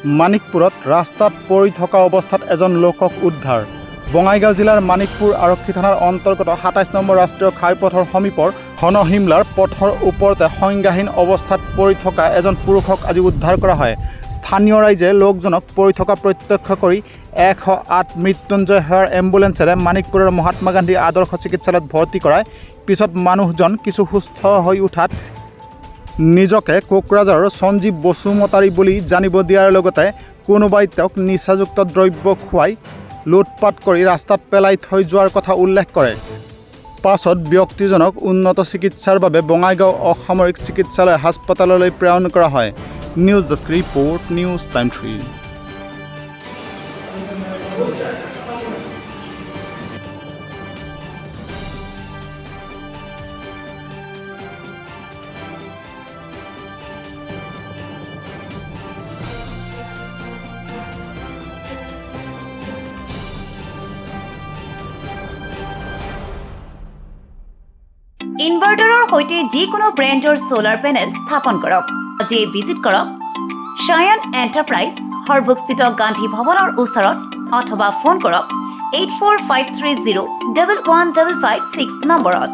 মানিকপুৰত ৰাস্তাত পৰি থকা অৱস্থাত এজন লোকক উদ্ধাৰ। বঙাইগাঁও জিলাৰ মানিকপুৰ আৰক্ষী থানাৰ অন্তৰ্গত ২৭ নম্বৰ ৰাষ্ট্ৰীয় ঘাইপথৰ সমীপৰ ঘনশিমলাৰ পথৰ ওপৰতে সংজ্ঞাহীন অৱস্থাত পৰি থকা এজন পুৰুষক আজি উদ্ধাৰ কৰা হয়। স্থানীয় ৰাইজে লোকজনক পৰি থকা প্ৰত্যক্ষ কৰি ১০৮ মৃত্যুঞ্জয় সেৱাৰ এম্বুলেন্সেৰে মানিকপুৰৰ মহাত্মা গান্ধী আদৰ্শ চিকিৎসালয়ত ভৰ্তি কৰায়। পিছত মানুহজন কিছু সুস্থ হৈ উঠাত নিজকে কোকৰাঝাৰৰ সঞ্জীৱ বসুমতাৰী বুলি জানিব দিয়াৰ লগতে কোনোবাই তেওঁক নিচাযুক্ত দ্ৰব্য খুৱাই লুটপাট কৰি ৰাস্তাত পেলাই থৈ যোৱাৰ কথা উল্লেখ কৰে। পাছত ব্যক্তিজনক উন্নত চিকিৎসাৰ বাবে বঙাইগাঁও অসামৰিক চিকিৎসালয় হাস্পতাললৈ প্ৰেৰণ কৰা হয়। News desk report, news time 3। ইনভাৰ্টাৰৰ সৈতে যিকোনো ব্ৰেণ্ডৰ সোলাৰ পেনেল স্থাপন কৰক। আজি ভিজিট কৰক শায়ান এণ্টাৰপ্ৰাইজ, সৰ্বস্থিত গান্ধী ভৱনৰ ওচৰত, অথবা ফোন কৰক 8453011556 নম্বৰত।